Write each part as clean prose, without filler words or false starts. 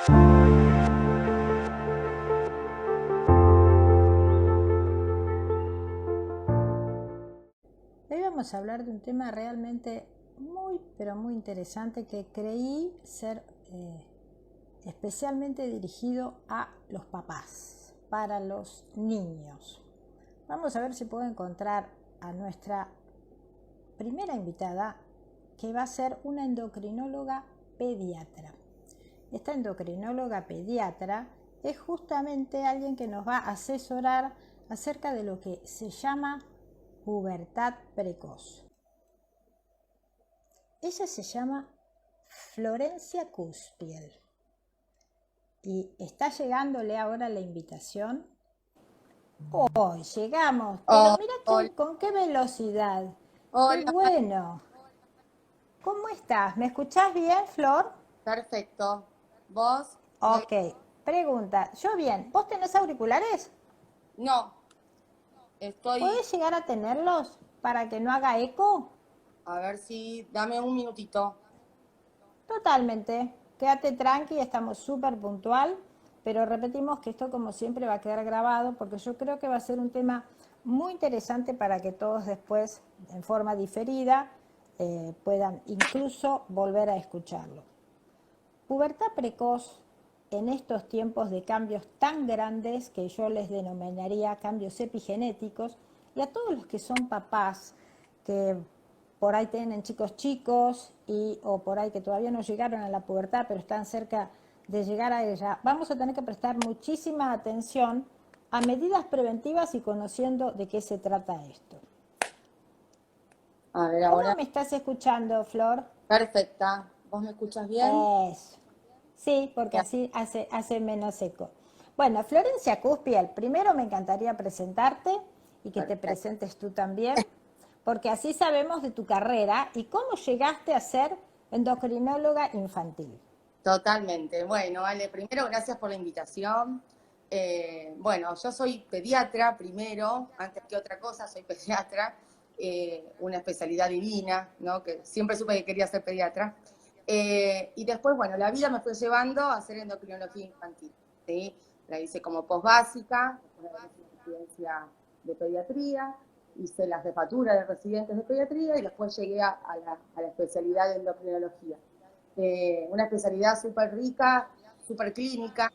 Hoy vamos a hablar de un tema realmente muy, pero muy interesante que creí ser especialmente dirigido a los papás, para los niños. Vamos a ver si puedo encontrar a nuestra primera invitada, que va a ser una endocrinóloga pediatra. Esta endocrinóloga pediatra es justamente alguien que nos va a asesorar acerca de lo que se llama pubertad precoz. Ella se llama Florencia Cuspiel y está llegándole ahora la invitación. Hoy llegamos, pero mira Hola, con qué velocidad. Qué hola, bueno. ¿Cómo estás? ¿Me escuchás bien, Flor? perfecto. ¿Vos? Ok. Pregunta, yo bien. ¿Vos tenés auriculares? No, estoy, ¿Podés llegar a tenerlos para que no haga eco? a ver si, dame un minutito. Totalmente. Quédate tranqui, estamos súper puntual, pero repetimos que esto como siempre va a quedar grabado porque yo creo que va a ser un tema muy interesante para que todos después, en forma diferida, puedan incluso volver a escucharlo. Pubertad precoz en estos tiempos de cambios tan grandes que yo les denominaría cambios epigenéticos, y a todos los que son papás que por ahí tienen chicos o por ahí que todavía no llegaron a la pubertad pero están cerca de llegar a ella, vamos a tener que prestar muchísima atención a medidas preventivas y conociendo de qué se trata esto. A ver, ¿Cómo ahora, me estás escuchando, Flor? perfecta. ¿Vos me escuchas bien? Eso. Sí, porque Bien, así hace menos eco. Bueno, Florencia Cuspiel, primero me encantaría presentarte y que te perfecto. presentes tú también, porque así sabemos de tu carrera y cómo llegaste a ser endocrinóloga infantil. Totalmente. Bueno, vale, primero gracias por la invitación. Bueno, yo soy pediatra primero, antes que otra cosa, soy pediatra, una especialidad divina, ¿no? Que siempre supe que quería ser pediatra. Y después, bueno, la vida me fue llevando a hacer endocrinología infantil, ¿sí? La hice como posbásica, una residencia de pediatría, hice la jefatura de residentes de pediatría y después llegué a la especialidad de endocrinología. Una especialidad súper rica, súper clínica,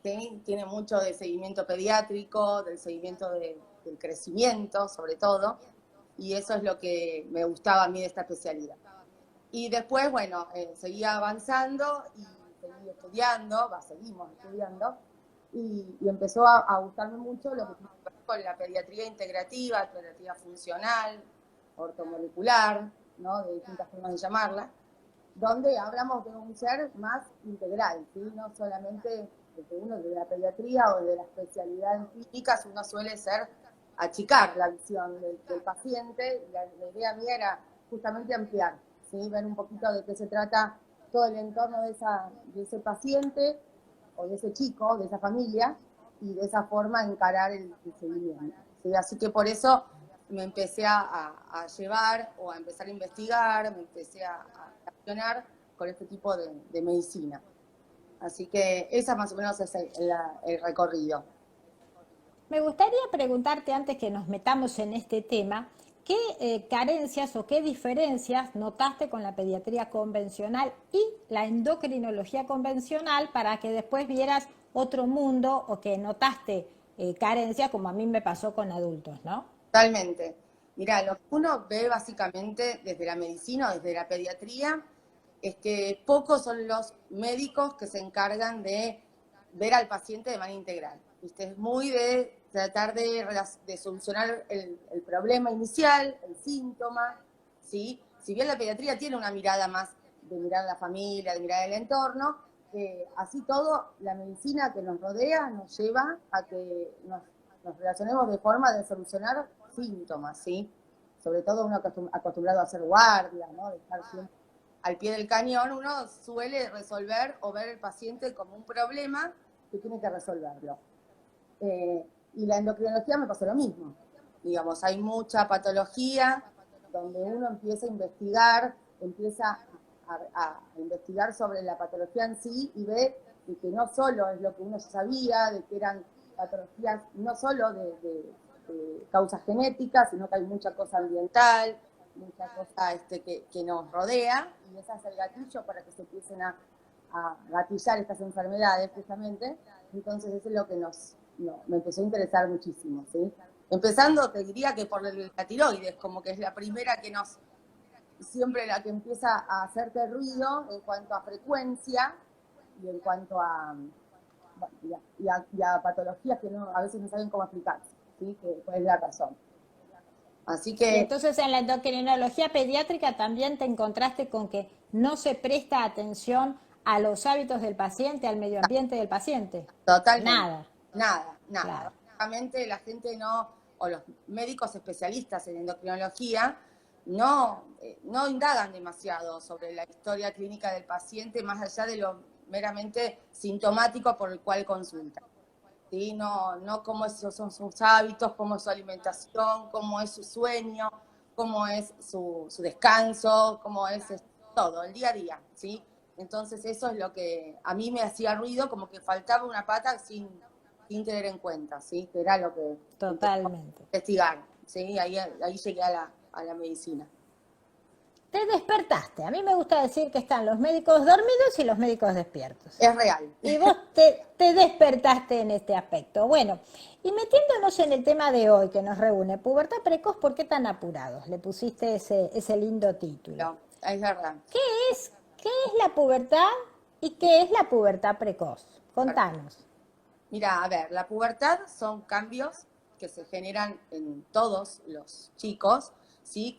¿sí? Tiene mucho de seguimiento pediátrico, del seguimiento del crecimiento, sobre todo, y eso es lo que me gustaba a mí de esta especialidad. Y después, bueno, seguía avanzando y seguí estudiando, seguimos estudiando, y empezó a gustarme mucho lo que tiene que ver con la pediatría integrativa, pediatría funcional, ortomolecular, ¿no? De distintas formas de llamarla, donde hablamos de un ser más integral, ¿sí? No solamente desde uno de la pediatría o de la especialidad en clínicas, uno suele ser achicar la visión del paciente, la idea mía era justamente ampliar, ¿sí? Ver un poquito de qué se trata todo el entorno de ese paciente o de ese chico, de esa familia, y de esa forma encarar el seguimiento, ¿sí? Así que por eso me empecé a llevar o a empezar a investigar, me empecé a relacionar con este tipo de medicina. Así que esa más o menos es el recorrido. Me gustaría preguntarte, antes que nos metamos en este tema, ¿qué carencias o qué diferencias notaste con la pediatría convencional y la endocrinología convencional para que después vieras otro mundo o que notaste carencias como a mí me pasó con adultos, ¿no? Totalmente. Mirá, lo que uno ve básicamente desde la medicina o desde la pediatría es que pocos son los médicos que se encargan de ver al paciente de manera integral. ¿Viste? Es muy de tratar de solucionar el problema inicial, el síntoma, ¿sí? Si bien la pediatría tiene una mirada más de mirar a la familia, de mirar el entorno, así todo, la medicina que nos rodea nos lleva a que nos relacionemos de forma de solucionar síntomas, ¿sí? Sobre todo uno acostumbrado a hacer guardia, ¿no? De estar siempre al pie del cañón, uno suele resolver o ver el paciente como un problema que tiene que resolverlo. Y la endocrinología me pasó lo mismo. Digamos, hay mucha patología donde uno empieza a investigar, empieza a investigar sobre la patología en sí y ve que no solo es lo que uno sabía, de que eran patologías no solo de causas genéticas, sino que hay mucha cosa ambiental, mucha cosa que nos rodea, y ese es el gatillo para que se empiecen a gatillar estas enfermedades, justamente. Entonces eso es lo que me empezó a interesar muchísimo, ¿sí? Empezando, te diría que por la tiroides, como que es la primera que siempre la que empieza a hacerte ruido en cuanto a frecuencia y en cuanto a patologías que a veces no saben cómo explicarse, ¿sí? Cuál es la razón. Así Y que entonces en la endocrinología pediátrica también te encontraste con que no se presta atención a los hábitos del paciente, al medio ambiente del paciente. totalmente, Nada, nada. claro. Básicamente la gente no, o los médicos especialistas en endocrinología, no indagan demasiado sobre la historia clínica del paciente, más allá de lo meramente sintomático por el cual consulta. ¿Sí? No cómo son sus hábitos, cómo es su alimentación, cómo es su sueño, cómo es su descanso, cómo es todo, el día a día, ¿sí? Entonces eso es lo que a mí me hacía ruido, como que faltaba una pata sin tener en cuenta, ¿sí? Que era lo que empezamos a Totalmente. investigar, ¿sí? Ahí llegué a la medicina. Te despertaste. A mí me gusta decir que están los médicos dormidos y los médicos despiertos. Es real. Y vos te despertaste en este aspecto. Bueno, y metiéndonos en el tema de hoy que nos reúne, pubertad precoz, ¿por qué tan apurados? Le pusiste ese lindo título. No, es verdad. ¿Qué qué es la pubertad y qué es la pubertad precoz? Contanos. Mira, a ver, la pubertad son cambios que se generan en todos los chicos, ¿sí?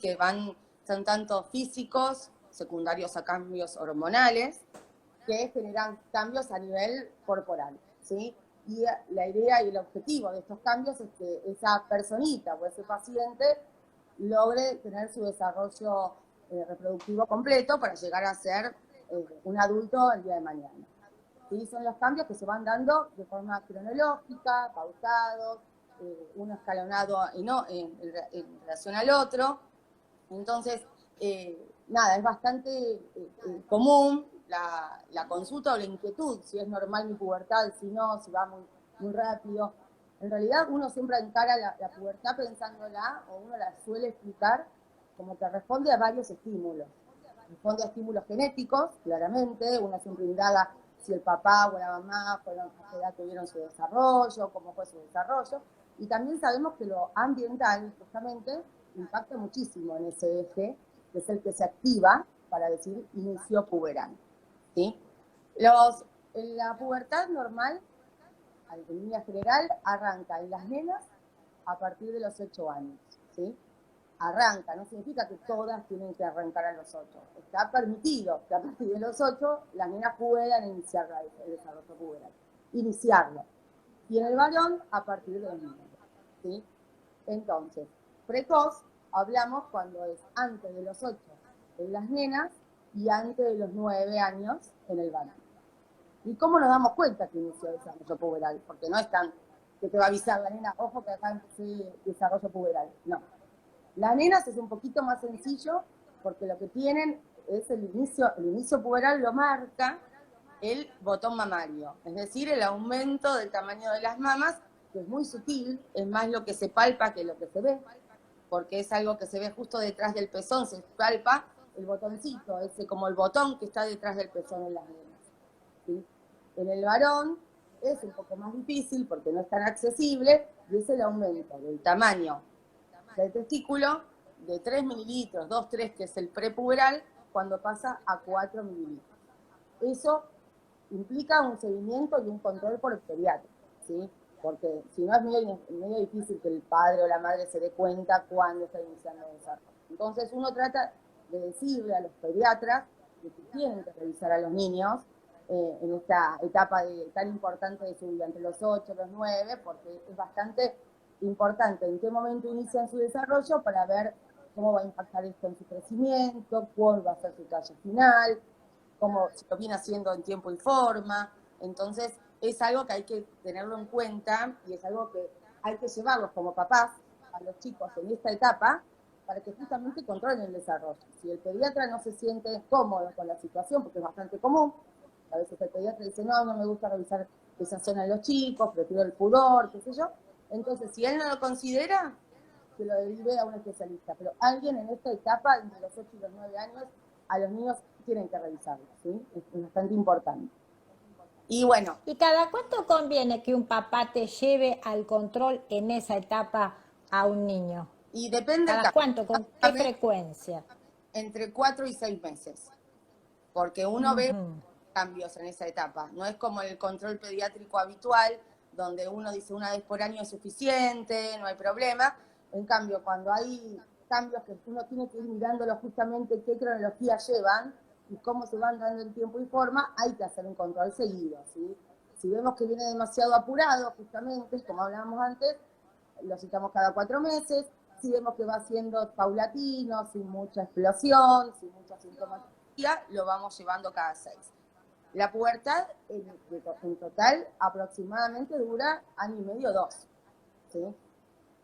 Son tanto físicos, secundarios a cambios hormonales, que generan cambios a nivel corporal, ¿sí? Y la idea y el objetivo de estos cambios es que esa personita o ese paciente logre tener su desarrollo reproductivo completo para llegar a ser un adulto el día de mañana. ¿Sí? Son los cambios que se van dando de forma cronológica, pausados, uno escalonado en relación al otro. Entonces, nada, es bastante común la consulta o la inquietud, si es normal mi pubertad, si no, si va muy rápido. En realidad uno siempre encara la pubertad pensándola, o uno la suele explicar como que responde a varios estímulos. Responde a estímulos genéticos, claramente, uno siempre indaga si el papá o la mamá fueron a qué edad tuvieron su desarrollo, cómo fue su desarrollo, y también sabemos que lo ambiental, justamente, impacta muchísimo en ese eje, que es el que se activa para decir inicio puberal, ¿sí? La pubertad normal, en línea general, arranca en las nenas a partir de los 8 años, ¿sí? Arranca, no significa que todas tienen que arrancar a los 8. Está permitido que a partir de los 8 las nenas puedan iniciar el desarrollo puberal, iniciarlo. Y en el varón a partir de los 9, ¿sí? Entonces, precoz, hablamos cuando es antes de los 8 en las nenas y antes de los 9 años en el varón. ¿Y cómo nos damos cuenta que inició el desarrollo puberal? Porque no es tan que te va a avisar la nena, ojo que acá empecé desarrollo puberal. No. Las nenas es un poquito más sencillo porque lo que tienen es el inicio puberal lo marca el botón mamario, es decir, el aumento del tamaño de las mamas, que es muy sutil, es más lo que se palpa que lo que se ve, porque es algo que se ve justo detrás del pezón, se palpa el botoncito, ese como el botón que está detrás del pezón en las nenas, ¿sí? En el varón es un poco más difícil porque no es tan accesible y es el aumento del tamaño del testículo de 3 mililitros, 2-3, que es el prepuberal, cuando pasa a 4 mililitros. Eso implica un seguimiento y un control por el pediatra, ¿sí? Porque si no es medio difícil que el padre o la madre se dé cuenta cuando está iniciando el desarrollo. Entonces uno trata de decirle a los pediatras que tienen que revisar a los niños en esta etapa tan importante de su vida, entre los 8 y los 9, porque es bastante importante en qué momento inician su desarrollo para ver cómo va a impactar esto en su crecimiento, cuál va a ser su talla final, cómo se lo viene haciendo en tiempo y forma. Entonces, es algo que hay que tenerlo en cuenta y es algo que hay que llevarlos como papás a los chicos en esta etapa para que justamente controlen el desarrollo. Si el pediatra no se siente cómodo con la situación, porque es bastante común, a veces el pediatra dice, no, no me gusta revisar esa zona de los chicos, prefiero el pudor, qué sé yo. Entonces, si él no lo considera, que lo derive a un especialista. Pero alguien en esta etapa, entre los 8 y los 9 años, a los niños tienen que revisarlo, ¿sí? Es bastante importante. Y bueno. ¿Y cada cuánto conviene que un papá te lleve al control en esa etapa a un niño? Y depende ¿Cada cuánto? ¿Con qué frecuencia? Entre 4 y 6 meses. Porque uno ve cambios en esa etapa. No es como el control pediátrico habitual, donde uno dice una vez por año es suficiente, no hay problema. En cambio, cuando hay cambios que uno tiene que ir mirándolo justamente qué cronología llevan y cómo se van dando en tiempo y forma, hay que hacer un control seguido, ¿sí? Si vemos que viene demasiado apurado, justamente, como hablábamos antes, lo citamos cada 4 meses. Si vemos que va siendo paulatino, sin mucha explosión, sin mucha sintomatología, lo vamos llevando cada 6. La pubertad en total aproximadamente dura 1 año y medio, 2. ¿Sí?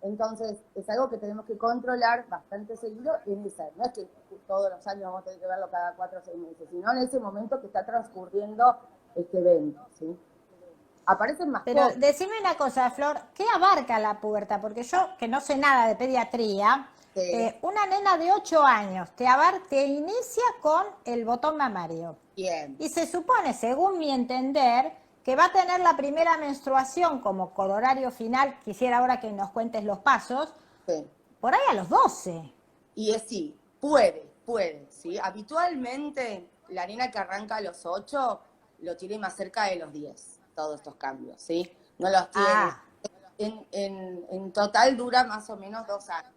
Entonces, es algo que tenemos que controlar bastante seguido en esa. No es que todos los años vamos a tener que verlo cada 4 o 6 meses, sino en ese momento que está transcurriendo este evento, ¿sí? Aparecen más Pero cosas. decime una cosa, Flor, ¿qué abarca la pubertad? Porque yo, que no sé nada de pediatría, una nena de 8 años te inicia con el botón mamario. Bien. Y se supone, según mi entender, que va a tener la primera menstruación como corolario final, quisiera ahora que nos cuentes los pasos, por ahí a los 12. Y es sí, puede, ¿sí? Habitualmente la nena que arranca a los 8 lo tiene más cerca de los 10, todos estos cambios, ¿sí? No los tiene. En total dura más o menos 2 años.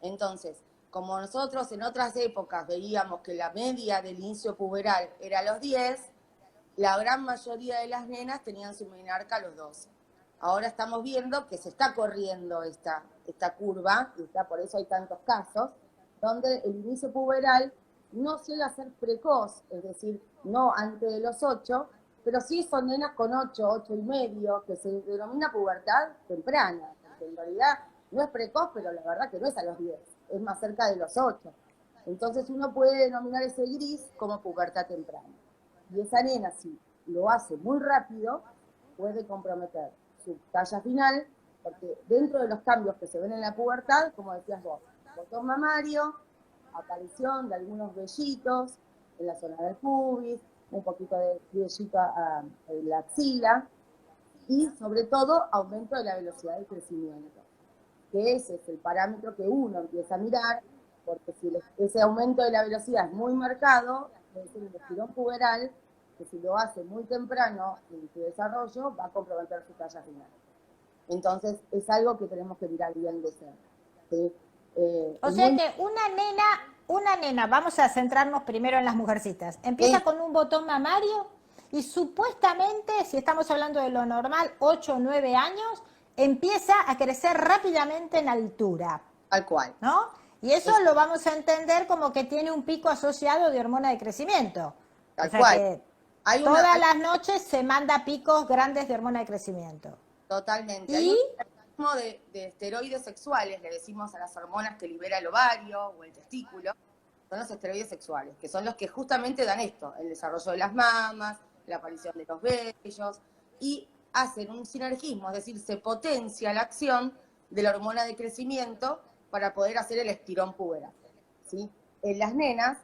Entonces, como nosotros en otras épocas veíamos que la media del inicio puberal era a los 10, la gran mayoría de las nenas tenían su menarca a los 12. Ahora estamos viendo que se está corriendo esta curva, y por eso hay tantos casos, donde el inicio puberal no llega a ser precoz, es decir, no antes de los 8, pero sí son nenas con 8, 8 y medio, que se denomina pubertad temprana, porque en realidad no es precoz, pero la verdad que no es a los 10, es más cerca de los 8. Entonces uno puede denominar ese gris como pubertad temprana. Y esa nena, si lo hace muy rápido, puede comprometer su talla final, porque dentro de los cambios que se ven en la pubertad, como decías vos, botón mamario, aparición de algunos vellitos en la zona del pubis, un poquito de vellito en la axila, y sobre todo aumento de la velocidad del crecimiento, que ese es el parámetro que uno empieza a mirar, porque si ese aumento de la velocidad es muy marcado, es el estirón puberal, que si lo hace muy temprano en su desarrollo, va a comprometer su talla final. Entonces, es algo que tenemos que mirar bien de cerca, ¿sí? O sea que una nena, vamos a centrarnos primero en las mujercitas, empieza con un botón mamario y supuestamente, si estamos hablando de lo normal, 8 o 9 años, empieza a crecer rápidamente en altura. Tal cual. ¿No? Y eso lo vamos a entender como que tiene un pico asociado de hormona de crecimiento. Tal cual. Que todas las noches se manda picos grandes de hormona de crecimiento. Totalmente. Hay un mecanismo de esteroides sexuales, le decimos a las hormonas que libera el ovario o el testículo, son los esteroides sexuales, que son los que justamente dan esto, el desarrollo de las mamas, la aparición de los vellos, y hacen un sinergismo, es decir, se potencia la acción de la hormona de crecimiento para poder hacer el estirón puberal, ¿sí? En las nenas,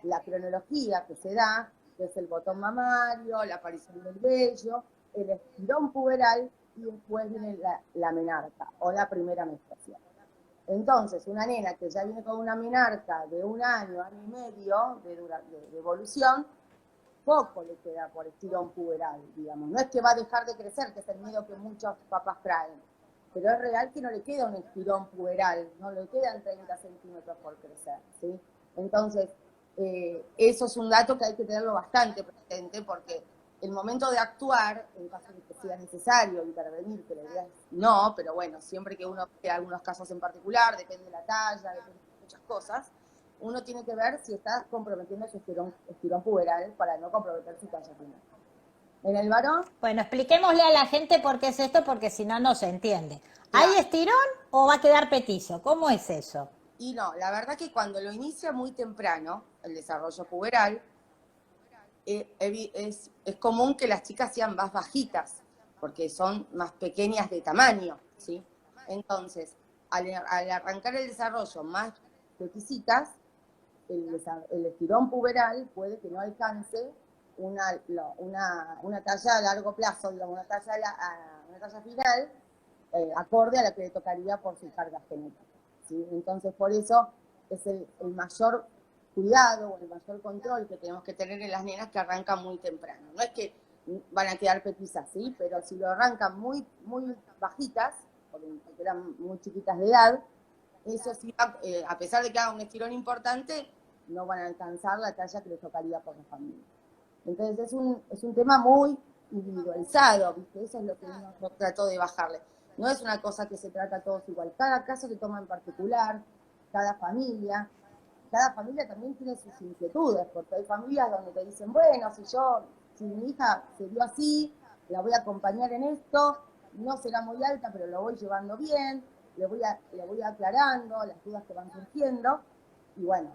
la cronología que se da es el botón mamario, la aparición del vello, el estirón puberal y después viene la menarca o la primera menstruación. Entonces, una nena que ya viene con una menarca de 1 año, 1 año y medio de evolución, poco le queda por estirón puberal, digamos. No es que va a dejar de crecer, que es el miedo que muchos papás traen, pero es real que no le queda un estirón puberal, no le quedan 30 centímetros por crecer, ¿sí? Entonces, eso es un dato que hay que tenerlo bastante presente, porque el momento de actuar, en caso de que sea necesario intervenir, que la idea es no, pero bueno, siempre que uno vea algunos casos en particular, depende de la talla, depende de muchas cosas, uno tiene que ver si está comprometiendo su estirón puberal para no comprometer su talla final. En el varón... Bueno, expliquémosle a la gente por qué es esto, porque si no, no se entiende. ¿Hay estirón o va a quedar petizo? ¿Cómo es eso? Y no, la verdad que cuando lo inicia muy temprano, el desarrollo puberal, es común que las chicas sean más bajitas, porque son más pequeñas de tamaño, ¿sí? Entonces, al arrancar el desarrollo más peticitas, el estirón puberal puede que no alcance una talla a largo plazo, digamos, una talla final, acorde a la que le tocaría por su carga genética, ¿sí? Entonces, por eso es el mayor cuidado o el mayor control que tenemos que tener en las nenas que arrancan muy temprano. No es que van a quedar petizas, ¿sí? Pero si lo arrancan muy, muy bajitas, porque eran muy chiquitas de edad, eso sí, a pesar de que haga un estirón importante, no van a alcanzar la talla que les tocaría por la familia. Entonces es un tema muy individualizado, ¿viste? Eso es lo que uno trató de bajarle. No es una cosa que se trata a todos igual. Cada caso se toma en particular, cada familia. Cada familia también tiene sus inquietudes, porque hay familias donde te dicen, bueno, si mi hija se dio así, la voy a acompañar en esto, no será muy alta, pero lo voy llevando bien, le voy aclarando las dudas que van surgiendo. Y bueno,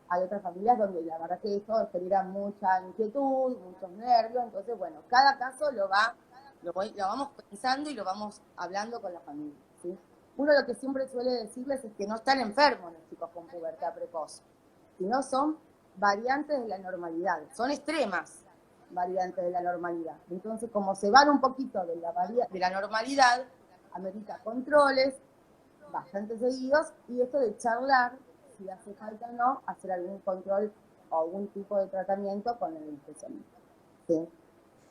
hay otras familias donde la verdad que esto genera mucha inquietud, muchos nervios, entonces bueno, cada caso lo vamos pensando y lo vamos hablando con la familia, ¿sí? Uno lo que siempre suele decirles es que no están enfermos los chicos con pubertad precoz, sino son variantes de la normalidad, son extremas variantes de la normalidad. Entonces, como se van un poquito de la normalidad, amerita controles bastante seguidos y esto de charlar, si hace falta o no, hacer algún control o algún tipo de tratamiento con el especialista, ¿sí?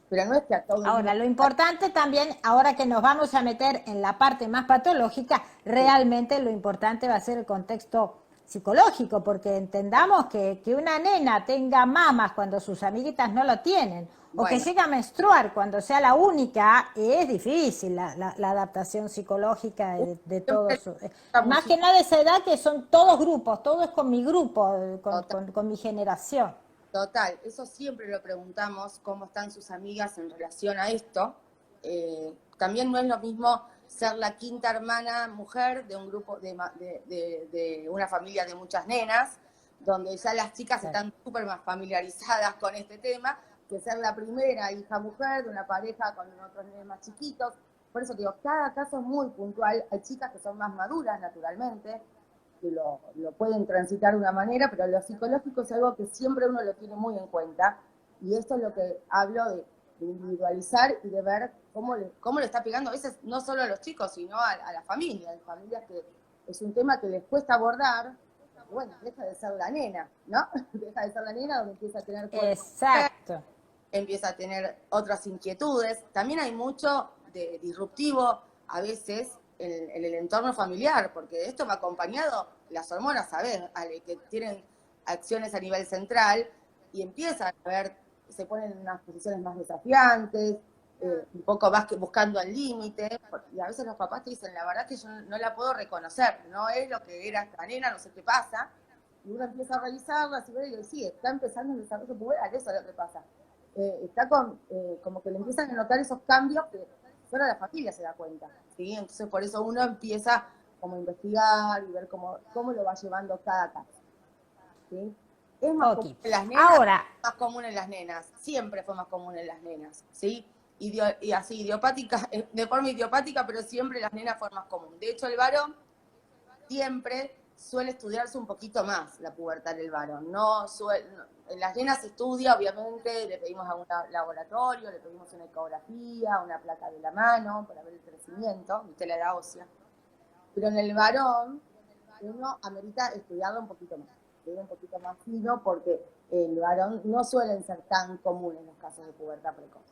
Pero no es que a todo el mundo... Ahora, lo importante también, ahora que nos vamos a meter en la parte más patológica, realmente lo importante va a ser el contexto psicológico, porque entendamos que una nena tenga mamas cuando sus amiguitas no lo tienen, o que Bueno, llegue a menstruar cuando sea la única, es difícil la adaptación psicológica de todos. Más que nada esa edad que son todos grupos, todo es con mi grupo, con mi generación. total, eso siempre lo preguntamos, cómo están sus amigas en relación a esto. También no es lo mismo ser la quinta hermana mujer de un grupo, de una familia de muchas nenas, donde ya las chicas Claro. están súper más familiarizadas con este tema, que ser la primera hija mujer de una pareja con otros nenes más chiquitos. Por eso digo, cada caso es muy puntual. Hay chicas que son más maduras, naturalmente, que lo pueden transitar de una manera, pero lo psicológico es algo que siempre uno lo tiene muy en cuenta, y esto es lo que hablo de individualizar y de ver cómo le está pegando a veces no solo a los chicos, sino a la familia. Hay familias que es un tema que les cuesta abordar, porque bueno, deja de ser la nena, ¿no? Deja de ser la nena donde empieza a tener cuerpo, Exacto. empieza a tener otras inquietudes. También hay mucho de disruptivo a veces en el entorno familiar, porque esto me ha acompañado las hormonas, ¿sabes? Que tienen acciones a nivel central y empiezan a ver, se ponen en unas posiciones más desafiantes, un poco más que buscando al límite, y a veces los papás te dicen, la verdad que yo no la puedo reconocer, no es lo que era esta nena, no sé qué pasa, y uno empieza a revisarla, y dice, sí, está empezando el desarrollo puberal, eso es lo que pasa. Está como que le empiezan a notar esos cambios que solo la familia se da cuenta, ¿sí? Entonces por eso uno empieza como a investigar y ver cómo lo va llevando cada caso, ¿sí? Es más Ok. común en las nenas, Ahora, más común en las nenas, siempre fue más común en las nenas, ¿sí? Y así, idiopática, de forma idiopática, pero siempre las nenas fueron más común. De hecho, el varón siempre suele estudiarse un poquito más la pubertad del varón. En las nenas se estudia, obviamente, le pedimos a un laboratorio, le pedimos una ecografía, una placa de la mano para ver el crecimiento, viste la edad ósea. Pero en el varón, uno amerita estudiarlo un poquito más fino, porque el varón no suelen ser tan comunes los casos de pubertad precoz.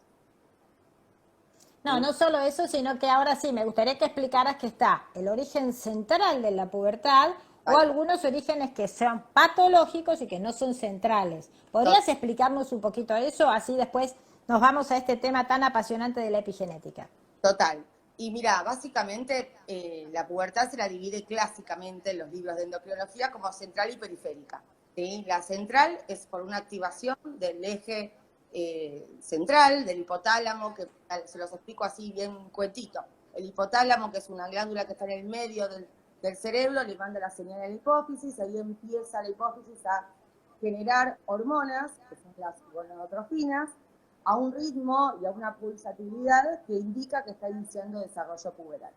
no, no solo eso, sino que ahora sí, me gustaría que explicaras que está el origen central de la pubertad o Tal cual. algunos orígenes que sean patológicos y que no son centrales. ¿Podrías explicarnos un poquito eso? Así después nos vamos a este tema tan apasionante de la epigenética. Total. Y mira, básicamente la pubertad se la divide clásicamente en los libros de endocrinología como central y periférica, ¿sí? La central es por una activación del eje central, del hipotálamo, que se los explico así bien cuentito. El hipotálamo, que es una glándula que está en el medio del cerebro le manda la señal a la hipófisis, ahí empieza la hipófisis a generar hormonas, que son las gonadotrofinas, a un ritmo y a una pulsatividad que indica que está iniciando desarrollo puberal.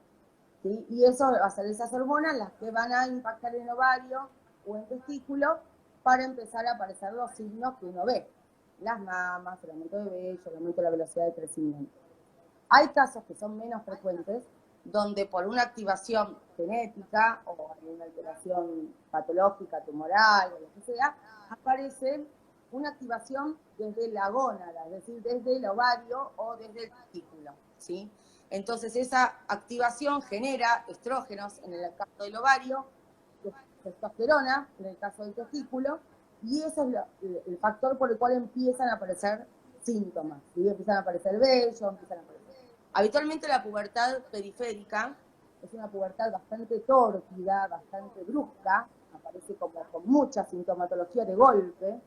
¿Sí? Y eso va a ser esas hormonas las que van a impactar en ovario o en testículo para empezar a aparecer los signos que uno ve. Las mamas, el aumento de vello, el aumento de la velocidad de crecimiento. Hay casos que son menos frecuentes, donde por una activación genética o una alteración patológica, tumoral o lo que sea, aparece una activación desde la gónada, es decir, desde el ovario o desde el testículo, ¿sí? Entonces esa activación genera estrógenos en el caso del ovario, testosterona en el caso del testículo, y ese es el factor por el cual empiezan a aparecer síntomas, ¿sí? Empiezan a aparecer vello, empiezan a aparecer. Habitualmente la pubertad periférica es una pubertad bastante tórpida, bastante brusca, aparece como con mucha sintomatología de golpe,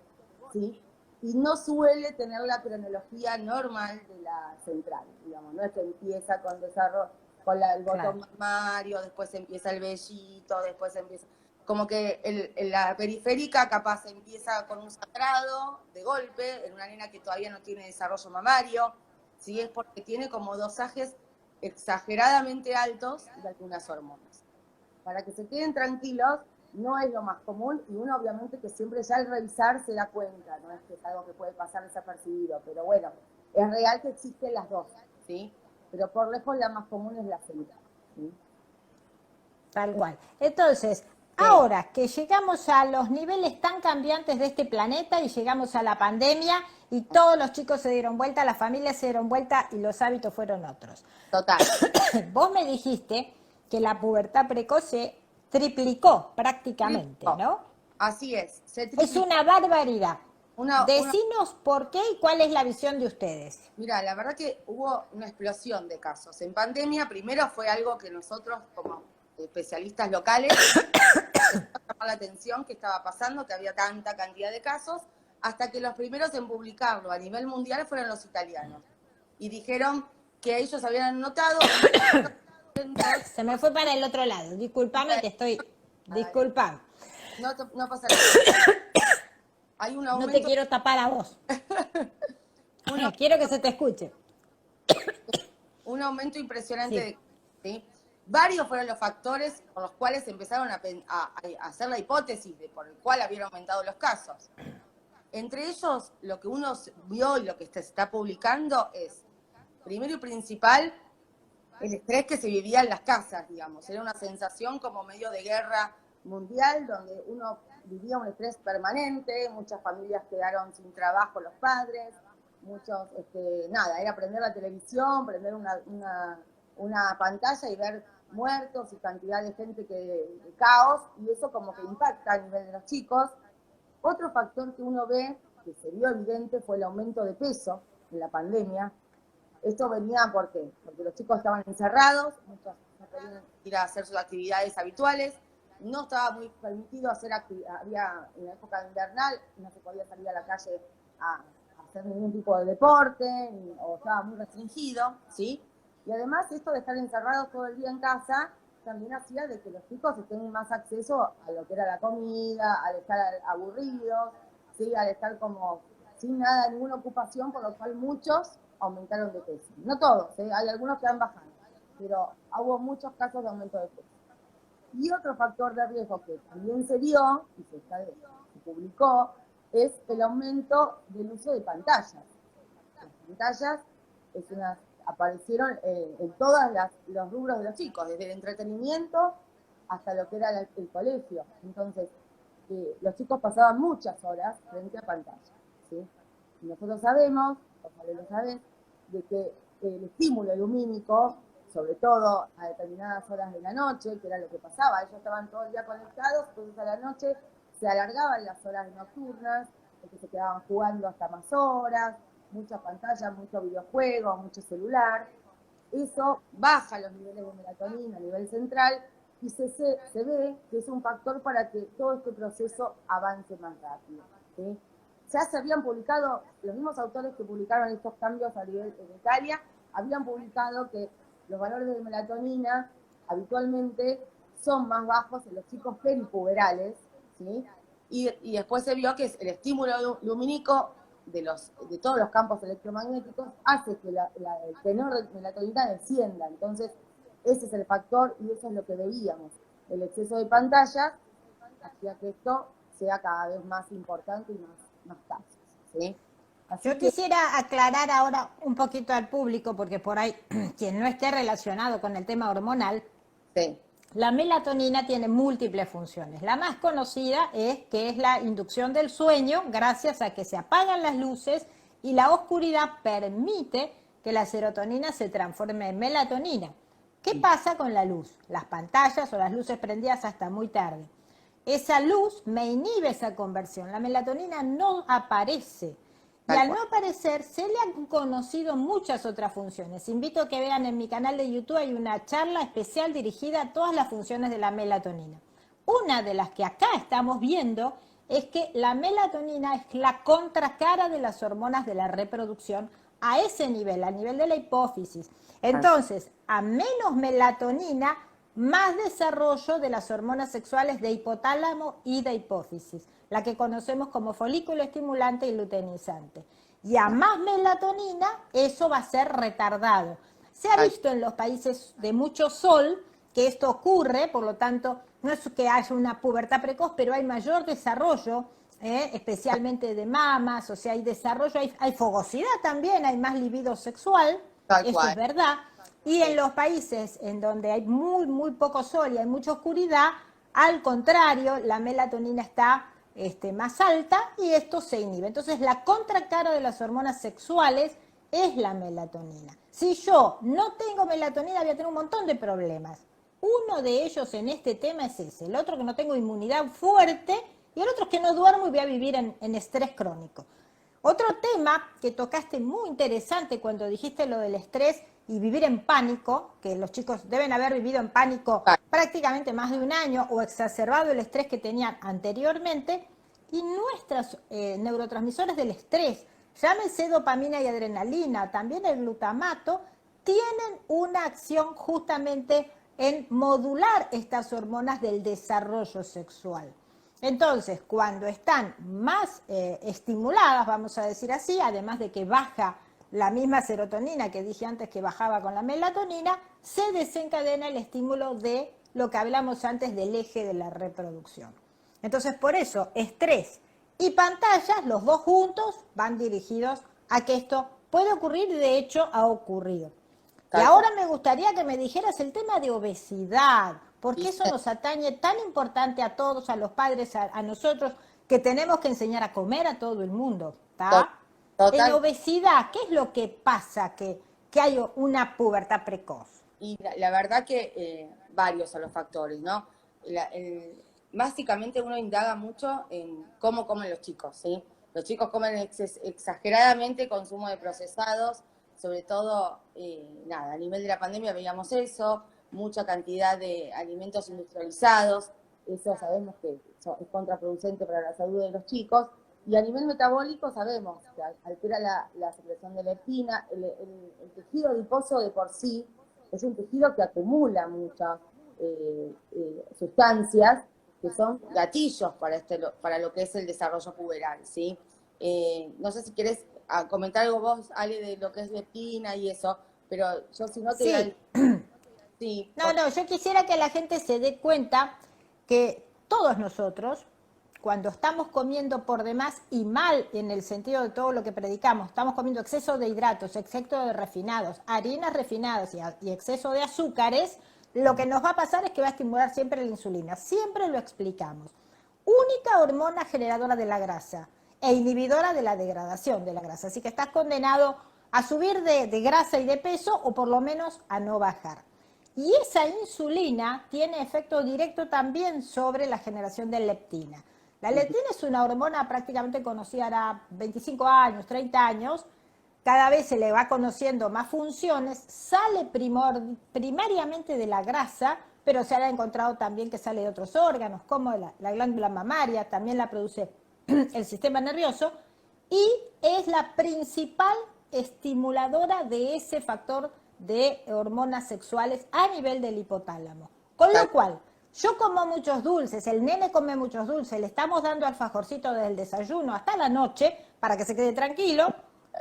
¿sí? Y no suele tener la cronología normal de la central, digamos, no es que empieza con desarrollo, con el botón mamario, después empieza el vellito, después empieza... Como que la periférica capaz empieza con un sangrado de golpe, en una nena que todavía no tiene desarrollo mamario, ¿sí? Es porque tiene como dosajes exageradamente altos de algunas hormonas. Para que se queden tranquilos, no es lo más común, y uno obviamente que siempre ya al revisar se da cuenta, no es que es algo que puede pasar desapercibido, pero bueno, es real que existen las dos, ¿sí? Pero por lejos la más común es la central, ¿sí? Tal cual. Entonces, ahora que llegamos a los niveles tan cambiantes de este planeta y llegamos a la pandemia y todos los chicos se dieron vuelta, las familias se dieron vuelta y los hábitos fueron otros. Total. Vos me dijiste que la pubertad precoz se triplicó prácticamente, ¿no? Así es. Es una barbaridad. Decinos por qué y cuál es la visión de ustedes. Mira, la verdad que hubo una explosión de casos. En pandemia, primero fue algo que nosotros, como especialistas locales, llamó la atención que estaba pasando, que había tanta cantidad de casos, hasta que los primeros en publicarlo a nivel mundial fueron los italianos. Y dijeron que ellos habían notado... Se me fue para el otro lado. Disculpame que estoy... Disculpame. No pasa nada. Hay un aumento... No te quiero tapar a vos. Quiero que se te escuche. Un aumento impresionante. ¿Sí? Varios fueron los factores por los cuales empezaron a hacer la hipótesis de por el cual habían aumentado los casos. Entre ellos, lo que uno vio y lo que se está publicando es, primero y principal, el estrés que se vivía en las casas, digamos. Era una sensación como medio de guerra mundial, donde uno vivía un estrés permanente, muchas familias quedaron sin trabajo los padres, muchos, era prender la televisión, prender una pantalla y ver muertos y cantidad de gente de caos, y eso como que impacta a nivel de los chicos. Otro factor que uno ve, que se vio evidente, fue el aumento de peso en la pandemia. Esto venía porque los chicos estaban encerrados, muchos no podían ir a hacer sus actividades habituales, no estaba muy permitido hacer había en la época invernal, no se podía salir a la calle a hacer ningún tipo de deporte, o estaba muy restringido, ¿sí? Y además esto de estar encerrados todo el día en casa también hacía de que los chicos tengan más acceso a lo que era la comida, al estar aburridos, ¿sí? Al estar como sin nada, ninguna ocupación, por lo cual muchos aumentaron de peso. No todos, hay algunos que van bajando, pero hubo muchos casos de aumento de peso. Y otro factor de riesgo que también se dio, y se publicó, es el aumento del uso de pantallas. Las pantallas aparecieron en todos los rubros de los chicos, desde el entretenimiento hasta lo que era el colegio. Entonces, los chicos pasaban muchas horas frente a pantallas, ¿sí? Y nosotros sabemos, como lo sabés, de que el estímulo lumínico, sobre todo a determinadas horas de la noche, que era lo que pasaba, ellos estaban todo el día conectados, entonces a la noche se alargaban las horas nocturnas, porque se quedaban jugando hasta más horas, muchas pantallas, mucho videojuego, mucho celular. Eso baja los niveles de melatonina a nivel central y se ve que es un factor para que todo este proceso avance más rápido, ¿sí? Ya se habían publicado, los mismos autores que publicaron estos cambios a nivel en Italia, habían publicado que los valores de melatonina habitualmente son más bajos en los chicos peripuberales, ¿sí? Y después se vio que el estímulo lumínico de todos los campos electromagnéticos hace que el tenor de melatonina descienda. Entonces, ese es el factor y eso es lo que veíamos. El exceso de pantallas hacía que esto sea cada vez más importante y más casos, ¿sí? Así Yo que, quisiera aclarar ahora un poquito al público, porque por ahí quien no esté relacionado con el tema hormonal, sí, la melatonina tiene múltiples funciones. La más conocida es que es la inducción del sueño gracias a que se apagan las luces y la oscuridad permite que la serotonina se transforme en melatonina. ¿Qué pasa con la luz? Las pantallas o las luces prendidas hasta muy tarde. Esa luz me inhibe esa conversión. La melatonina no aparece. Y tal al cual. no aparecer, se le han conocido muchas otras funciones. Invito a que vean en mi canal de YouTube, hay una charla especial dirigida a todas las funciones de la melatonina. Una de las que acá estamos viendo es que la melatonina es la contracara de las hormonas de la reproducción a ese nivel, a nivel de la hipófisis. Entonces, a menos melatonina, más desarrollo de las hormonas sexuales de hipotálamo y de hipófisis, la que conocemos como folículo estimulante y luteinizante. Y a más melatonina, eso va a ser retardado. Se ha visto en los países de mucho sol que esto ocurre, por lo tanto, no es que haya una pubertad precoz, pero hay mayor desarrollo, especialmente de mamas, o sea, hay desarrollo, hay fogosidad también, hay más libido sexual, Tal eso es cual. verdad. Y en los países en donde hay muy poco sol y hay mucha oscuridad, al contrario, la melatonina está más alta y esto se inhibe. Entonces, la contracara de las hormonas sexuales es la melatonina. Si yo no tengo melatonina, voy a tener un montón de problemas. Uno de ellos en este tema es ese. El otro que no tengo inmunidad fuerte y el otro es que no duermo y voy a vivir en estrés crónico. Otro tema que tocaste muy interesante cuando dijiste lo del estrés y vivir en pánico, que los chicos deben haber vivido en pánico prácticamente más de un año o exacerbado el estrés que tenían anteriormente, y nuestros neurotransmisores del estrés, llámense dopamina y adrenalina, también el glutamato, tienen una acción justamente en modular estas hormonas del desarrollo sexual. Entonces, cuando están más estimuladas, vamos a decir así, además de que baja la misma serotonina que dije antes que bajaba con la melatonina, se desencadena el estímulo de lo que hablamos antes del eje de la reproducción. Entonces, por eso, estrés y pantallas, los dos juntos, van dirigidos a que esto puede ocurrir y de hecho ha ocurrido. Y ahora me gustaría que me dijeras el tema de obesidad, porque eso nos atañe tan importante a todos, a los padres, a nosotros, que tenemos que enseñar a comer a todo el mundo, ¿está? En Total. obesidad, ¿qué es lo que pasa que hay una pubertad precoz? Y la verdad que varios son los factores, ¿no? Básicamente uno indaga mucho en cómo comen los chicos, ¿sí? Los chicos comen exageradamente consumo de procesados, sobre todo, nada, a nivel de la pandemia veíamos eso, mucha cantidad de alimentos industrializados, eso sabemos que es contraproducente para la salud de los chicos, y a nivel metabólico sabemos que altera la secreción de leptina, el tejido adiposo de por sí es un tejido que acumula muchas sustancias que son gatillos para lo que es el desarrollo puberal, ¿sí? No sé si querés comentar algo vos, Ale, de lo que es leptina y eso, pero yo si no te digo... Sí. Sí, No, yo quisiera que la gente se dé cuenta que todos nosotros, cuando estamos comiendo por demás y mal en el sentido de todo lo que predicamos, estamos comiendo exceso de hidratos, exceso de refinados, harinas refinadas y exceso de azúcares, lo que nos va a pasar es que va a estimular siempre la insulina. Siempre lo explicamos. Única hormona generadora de la grasa e inhibidora de la degradación de la grasa. Así que estás condenado a subir de grasa y de peso o por lo menos a no bajar. Y esa insulina tiene efecto directo también sobre la generación de leptina. La leptina es una hormona prácticamente conocida a 25 años, 30 años, cada vez se le va conociendo más funciones, sale primariamente de la grasa, pero se ha encontrado también que sale de otros órganos, como la glándula mamaria, también la produce el sistema nervioso, y es la principal estimuladora de ese factor de hormonas sexuales a nivel del hipotálamo. Con lo cual, Yo como muchos dulces, el nene come muchos dulces, le estamos dando alfajorcito desde el desayuno hasta la noche para que se quede tranquilo,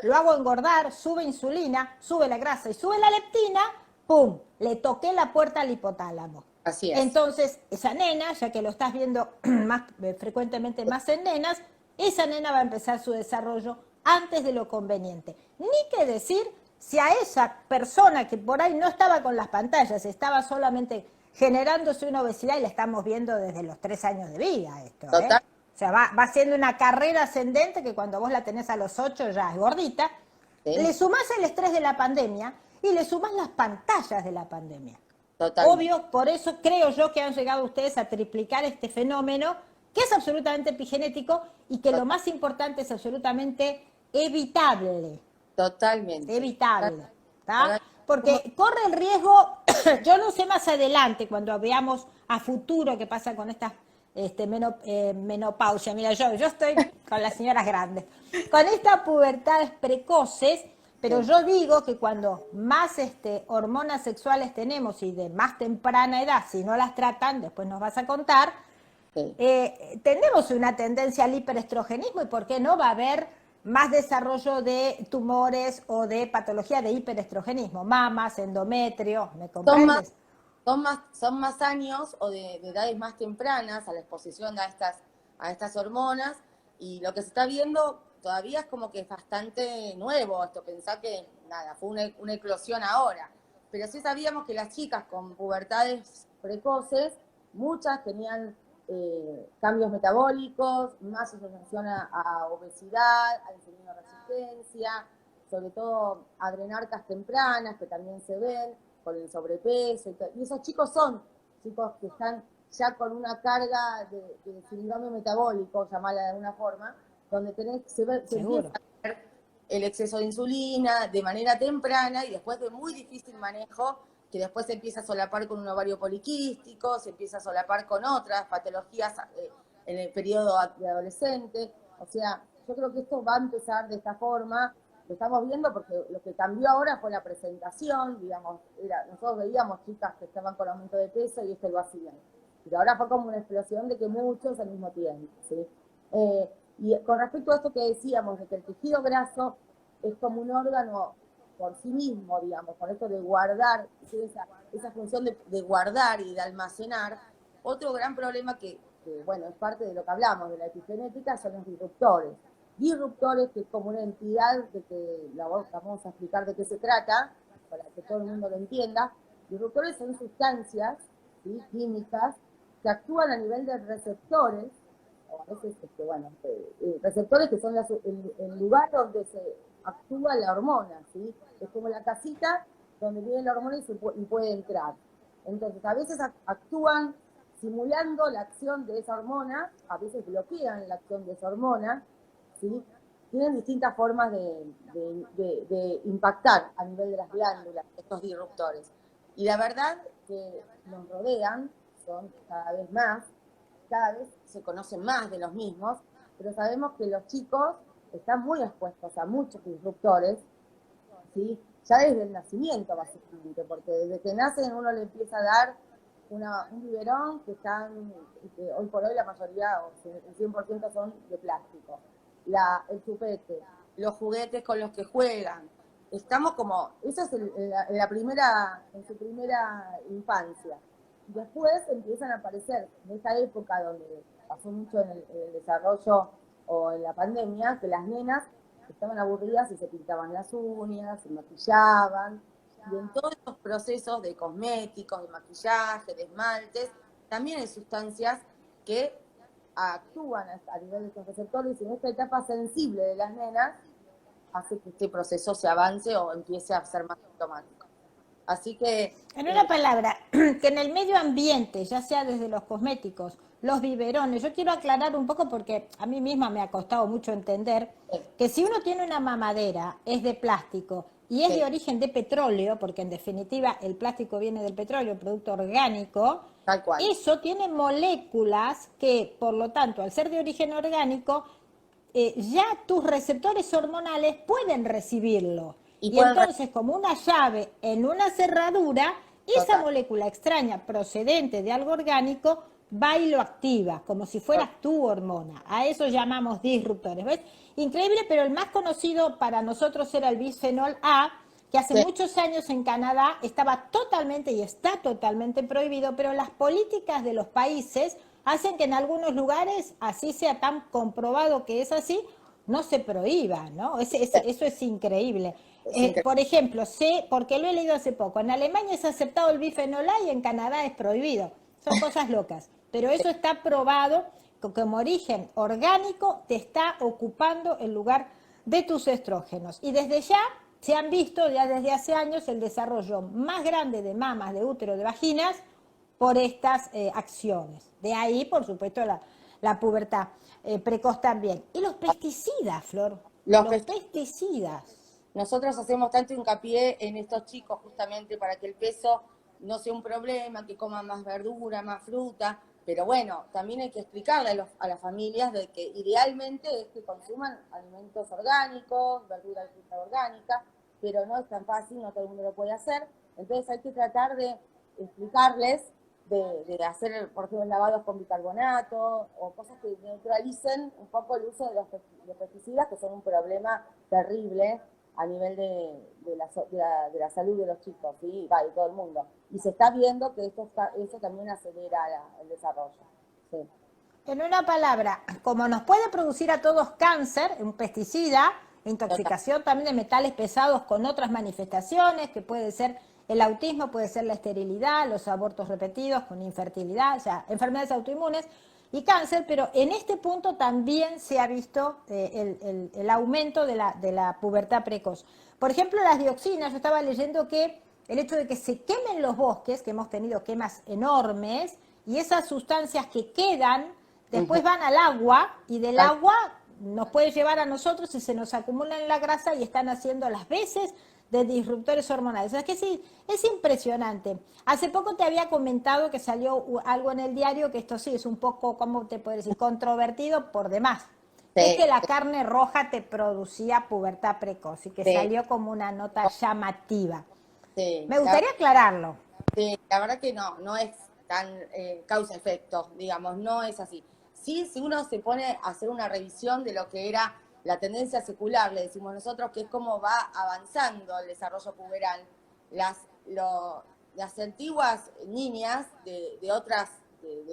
lo hago engordar, sube insulina, sube la grasa y sube la leptina, ¡pum! Le toqué la puerta al hipotálamo. Así es. Entonces, esa nena, ya que lo estás viendo más frecuentemente más en nenas, esa nena va a empezar su desarrollo antes de lo conveniente. Ni que decir si a esa persona que por ahí no estaba con las pantallas, estaba solamente generándose una obesidad, y la estamos viendo desde los 3 años de vida esto, ¿eh? Total. O sea, va siendo una carrera ascendente que cuando vos la tenés a los 8 ya es gordita. Sí. Le sumás el estrés de la pandemia y le sumás las pantallas de la pandemia. Total. Obvio, por eso creo yo que han llegado ustedes a triplicar este fenómeno, que es absolutamente epigenético y que lo más importante es absolutamente evitable. Totalmente. Evitable. ¿Tá? Porque corre el riesgo, yo no sé más adelante, cuando veamos a futuro qué pasa con estas menopausia. Mira, yo estoy con las señoras grandes, con estas pubertades precoces, pero yo digo que cuando más hormonas sexuales tenemos y de más temprana edad, si no las tratan, después nos vas a contar, Sí. tenemos una tendencia al hiperestrogenismo y por qué no va a haber más desarrollo de tumores o de patología de hiperestrogenismo, mamas, endometrio, ¿me comprendes? Son más años o de edades más tempranas a la exposición a estas hormonas, y lo que se está viendo todavía es como que es bastante nuevo esto. Pensá que nada, fue una eclosión ahora, pero sí sabíamos que las chicas con pubertades precoces, muchas tenían cambios metabólicos, más asociación a obesidad, a insulinoresistencia, sobre todo adrenarcas tempranas que también se ven con el sobrepeso y esos chicos son chicos que están ya con una carga de síndrome metabólico, llamarla de alguna forma, donde se empieza a ver el exceso de insulina de manera temprana y después de muy difícil manejo, que después se empieza a solapar con un ovario poliquístico, se empieza a solapar con otras patologías en el periodo de adolescente. O sea, yo creo que esto va a empezar de esta forma. Lo estamos viendo porque lo que cambió ahora fue la presentación, digamos, nosotros veíamos chicas que estaban con aumento de peso y esto lo hacían. Pero ahora fue como una explosión de que muchos al mismo tiempo, ¿sí? Y con respecto a esto que decíamos, de que el tejido graso es como un órgano por sí mismo, digamos, con esto de guardar, esa función de guardar y de almacenar, otro gran problema que, bueno, es parte de lo que hablamos, de la epigenética, son los disruptores. Disruptores, que es como una entidad de que vamos a explicar de qué se trata, para que todo el mundo lo entienda. Disruptores son sustancias, ¿sí?, químicas que actúan a nivel de receptores, o a veces, receptores que son el lugar donde se actúa la hormona, ¿sí? Es como la casita donde viene la hormona y puede entrar. Entonces, a veces actúan simulando la acción de esa hormona, a veces bloquean la acción de esa hormona, ¿sí? Tienen distintas formas de impactar a nivel de las glándulas, estos disruptores. Y la verdad que nos rodean, son cada vez se conocen más de los mismos, pero sabemos que los chicos están muy expuestos a muchos disruptores, ¿sí?, ya desde el nacimiento básicamente, porque desde que nacen uno le empieza a dar un biberón que hoy por hoy la mayoría, o el 100% son de plástico. El chupete, los juguetes con los que juegan. Estamos como, eso es en su primera infancia. Después empiezan a aparecer, en esta época donde pasó mucho en el desarrollo o en la pandemia, que las nenas estaban aburridas y se pintaban las uñas, se maquillaban, y en todos estos procesos de cosméticos, de maquillaje, de esmaltes, también hay sustancias que actúan a nivel de estos receptores, y en esta etapa sensible de las nenas hace que este proceso se avance o empiece a ser más automático. Así que... En una palabra, que en el medio ambiente, ya sea desde los cosméticos, los biberones, yo quiero aclarar un poco porque a mí misma me ha costado mucho entender que si uno tiene una mamadera, es de plástico y es de origen de petróleo, porque en definitiva el plástico viene del petróleo, producto orgánico, tal cual. Eso tiene moléculas que, por lo tanto, al ser de origen orgánico, ya tus receptores hormonales pueden recibirlo. Y entonces, como una llave en una cerradura, esa molécula extraña procedente de algo orgánico va y lo activa, como si fueras tu hormona. A eso llamamos disruptores. ¿Ves? Increíble, pero el más conocido para nosotros era el bisfenol A, que hace muchos años en Canadá estaba totalmente y está totalmente prohibido, pero las políticas de los países hacen que en algunos lugares, así sea tan comprobado que es así, no se prohíba, ¿no? Eso es increíble. Por ejemplo, sé, porque lo he leído hace poco, en Alemania es aceptado el bifenol A y en Canadá es prohibido. Son cosas locas, pero eso está probado que como origen orgánico te está ocupando el lugar de tus estrógenos. Y desde ya se han visto ya desde hace años el desarrollo más grande de mamas, de útero, de vaginas por estas acciones. De ahí, por supuesto, la pubertad precoz también. Y los pesticidas, Flor, los pesticidas. Nosotros hacemos tanto hincapié en estos chicos justamente para que el peso no sea un problema, que coman más verdura, más fruta, pero bueno, también hay que explicarle a las familias de que idealmente es que consuman alimentos orgánicos, verdura y fruta orgánica, pero no es tan fácil, no todo el mundo lo puede hacer, entonces hay que tratar de explicarles, de hacer, por ejemplo, lavados con bicarbonato o cosas que neutralicen un poco el uso de los pesticidas, que son un problema terrible a nivel de la salud de los chicos, ¿sí? De todo el mundo. Y se está viendo que eso también acelera el desarrollo. Sí. En una palabra, como nos puede producir a todos cáncer, un pesticida, intoxicación también de metales pesados con otras manifestaciones, que puede ser el autismo, puede ser la esterilidad, los abortos repetidos con infertilidad, o sea, enfermedades autoinmunes y cáncer, pero en este punto también se ha visto el aumento de la pubertad precoz. Por ejemplo, las dioxinas, yo estaba leyendo que el hecho de que se quemen los bosques, que hemos tenido quemas enormes, y esas sustancias que quedan, después van al agua, y del agua nos puede llevar a nosotros y se nos acumulan en la grasa y están haciendo las veces de disruptores hormonales. O sea, que sí, es impresionante. Hace poco te había comentado que salió algo en el diario, que esto sí es un poco, ¿cómo te puedo decir?, controvertido por demás. Sí. Es que la carne roja te producía pubertad precoz y que salió como una nota llamativa. Sí. Me gustaría aclararlo. Sí, la verdad que no es tan causa-efecto, digamos, no es así. Sí, si uno se pone a hacer una revisión de lo que era la tendencia secular, le decimos nosotros, que es como va avanzando el desarrollo puberal. Las antiguas niñas de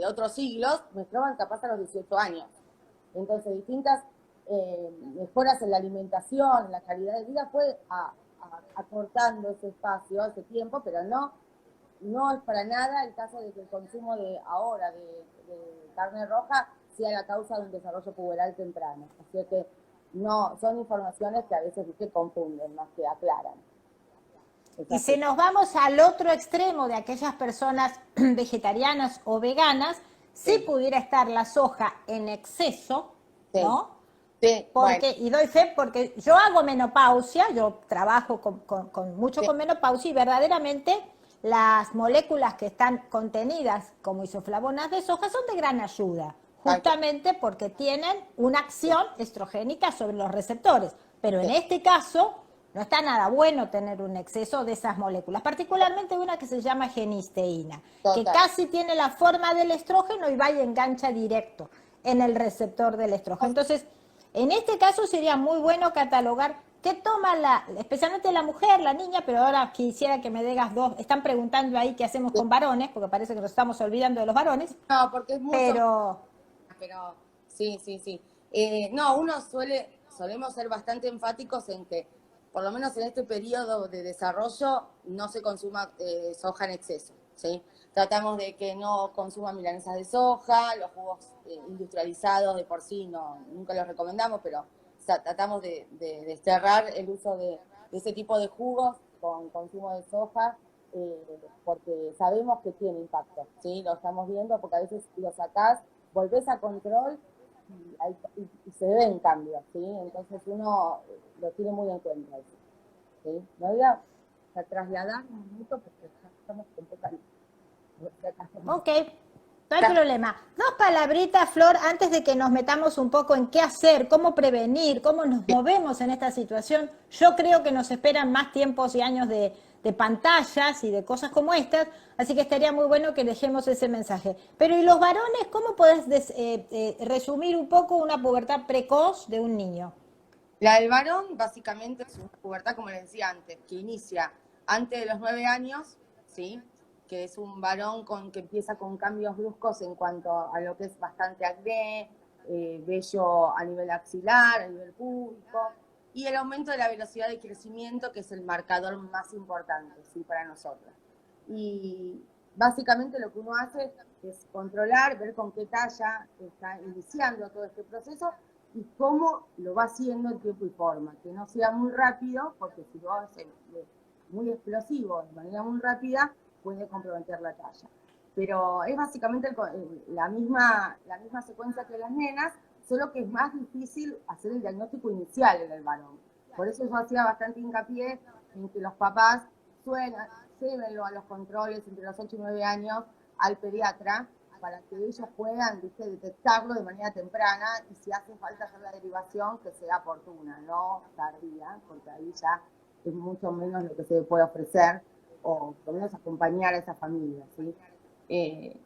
otros siglos menstruaban capaz a los 18 años. Entonces, distintas mejoras en la alimentación, en la calidad de vida, fue acortando ese espacio, ese tiempo, pero no es para nada el caso de que el consumo de ahora de carne roja sea la causa de un desarrollo puberal temprano. Así que no, son informaciones que a veces confunden más que aclaran. Y si nos vamos al otro extremo de aquellas personas vegetarianas o veganas, sí pudiera estar la soja en exceso, ¿no? Sí, porque, y doy fe porque yo hago menopausia, yo trabajo mucho con menopausia y verdaderamente las moléculas que están contenidas como isoflavonas de soja son de gran ayuda, justamente porque tienen una acción estrogénica sobre los receptores. Pero en este caso no está nada bueno tener un exceso de esas moléculas, particularmente una que se llama genisteína, que casi tiene la forma del estrógeno y va y engancha directo en el receptor del estrógeno. Entonces, en este caso sería muy bueno catalogar qué toma especialmente la mujer, la niña, pero ahora quisiera que me digas dos. Están preguntando ahí qué hacemos con varones, porque parece que nos estamos olvidando de los varones. No, porque es mucho. Pero sí. No, solemos ser bastante enfáticos en que, por lo menos en este periodo de desarrollo, no se consuma soja en exceso, ¿sí? Tratamos de que no consuman milanesas de soja, los jugos industrializados de por sí nunca los recomendamos, pero tratamos de desterrar el uso de ese tipo de jugos con consumo de soja, porque sabemos que tiene impacto, ¿sí? Lo estamos viendo porque a veces lo sacás, volvés a control y se ven cambios, ¿sí? Entonces uno lo tiene muy en cuenta, ¿sí? Me voy a trasladar un minuto porque ya estamos con poca luz. Ok, no hay problema. Dos palabritas, Flor, antes de que nos metamos un poco en qué hacer, cómo prevenir, cómo nos movemos en esta situación. Yo creo que nos esperan más tiempos y años de de pantallas y de cosas como estas, así que estaría muy bueno que dejemos ese mensaje. Pero ¿y los varones, cómo podés resumir un poco una pubertad precoz de un niño? La del varón básicamente es una pubertad, como les decía antes, que inicia antes de los 9 años, ¿sí? Que es un varón que empieza con cambios bruscos en cuanto a lo que es bastante acné, vello a nivel axilar, a nivel púbico, y el aumento de la velocidad de crecimiento, que es el marcador más importante, ¿sí? Para nosotros. Y básicamente lo que uno hace es controlar, ver con qué talla está iniciando todo este proceso y cómo lo va haciendo en tiempo y forma, que no sea muy rápido, porque si lo hace muy explosivo, de manera muy rápida, puede comprometer la talla. Pero es básicamente la misma secuencia que las nenas, solo que es más difícil hacer el diagnóstico inicial en el varón. Por eso yo hacía bastante hincapié en que los papás llévenlo a los controles entre los 8 y 9 años al pediatra, para que ellos puedan, ¿viste?, detectarlo de manera temprana y si hace falta hacer la derivación, que sea oportuna, no tardía, porque ahí ya es mucho menos lo que se puede ofrecer o por lo menos acompañar a esa familia, ¿sí?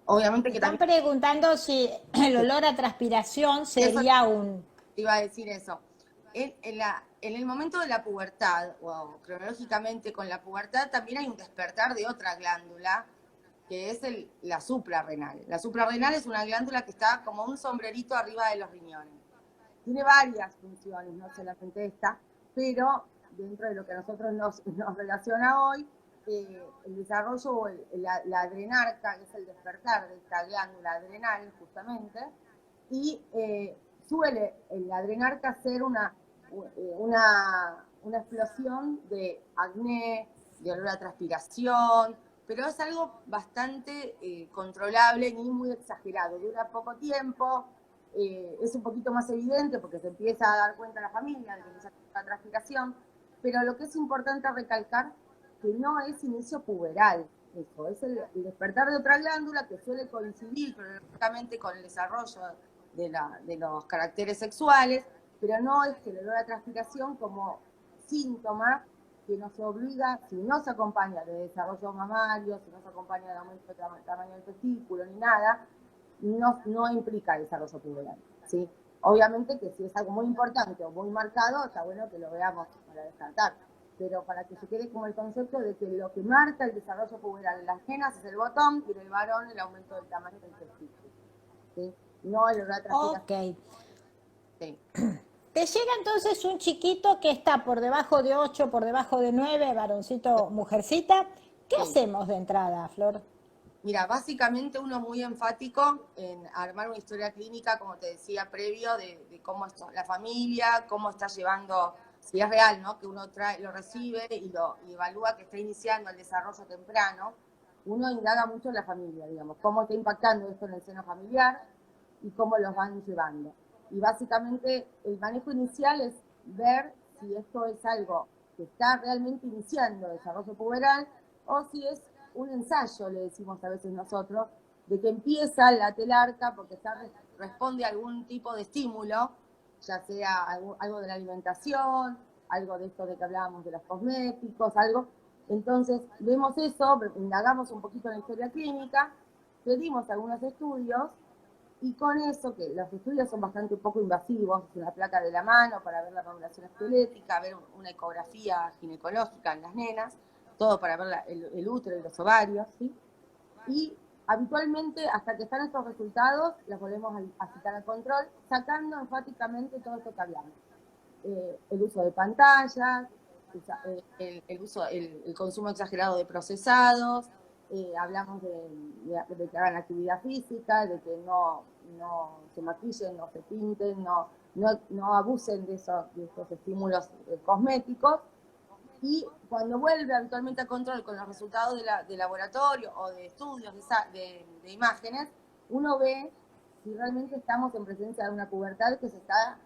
Obviamente que Están también... preguntando si el olor a transpiración Eso sería un... te iba a decir eso. En el momento de la pubertad, o cronológicamente con la pubertad, también hay un despertar de otra glándula, que es la suprarrenal. La suprarrenal es una glándula que está como un sombrerito arriba de los riñones. Tiene varias funciones, no solamente esta, pero dentro de lo que a nosotros nos relaciona hoy, el desarrollo o la adrenarca, que es el despertar de esta glándula adrenal, justamente, y suele la adrenarca ser una explosión de acné, de olor a transpiración, pero es algo bastante controlable ni muy exagerado. Dura poco tiempo, es un poquito más evidente porque se empieza a dar cuenta la familia de que empieza la transpiración, pero lo que es importante recalcar que no es inicio puberal, eso, es el despertar de otra glándula que suele coincidir cronológicamente con el desarrollo de los caracteres sexuales, pero no es que le da la transpiración como síntoma que nos obliga, si no se acompaña de desarrollo mamario, si no se acompaña de aumento del tamaño del testículo ni nada, no implica desarrollo puberal, ¿sí? Obviamente que si es algo muy importante o muy marcado, está bueno que lo veamos para descartar, pero para que se quede como el concepto de que lo que marca el desarrollo puberal en las nenas es el botón y en el varón el aumento del tamaño del testículo, ¿sí? No el olor a transpiración. Ok. Sí. Te llega entonces un chiquito que está por debajo de 8, por debajo de 9, varoncito, mujercita. ¿Qué Sí. hacemos de entrada, Flor? Mira, básicamente uno muy enfático en armar una historia clínica, como te decía previo, de cómo está la familia, cómo está llevando, si es real, ¿no? Que uno lo recibe y evalúa que está iniciando el desarrollo temprano. Uno indaga mucho en la familia, digamos, cómo está impactando esto en el seno familiar y cómo los van llevando. Y básicamente el manejo inicial es ver si esto es algo que está realmente iniciando el desarrollo puberal o si es un ensayo, le decimos a veces nosotros, de que empieza la telarca porque responde a algún tipo de estímulo, ya sea algo de la alimentación, algo de esto de que hablábamos de los cosméticos, algo. Entonces, vemos eso, indagamos un poquito en la historia clínica, pedimos algunos estudios y con eso, que los estudios son bastante poco invasivos, es una placa de la mano para ver la regulación esquelética, ver una ecografía ginecológica en las nenas, todo para ver el útero y los ovarios, ¿sí? Y habitualmente, hasta que están estos resultados, los volvemos a citar al control, sacando enfáticamente todo esto que hablamos. El uso de pantallas, el consumo exagerado de procesados, hablamos de que hagan actividad física, de que no se maquillen, no se pinten, no abusen de estos estímulos cosméticos. Y cuando vuelve habitualmente a control con los resultados de laboratorio o de estudios de imágenes, uno ve si realmente estamos en presencia de una pubertad que se está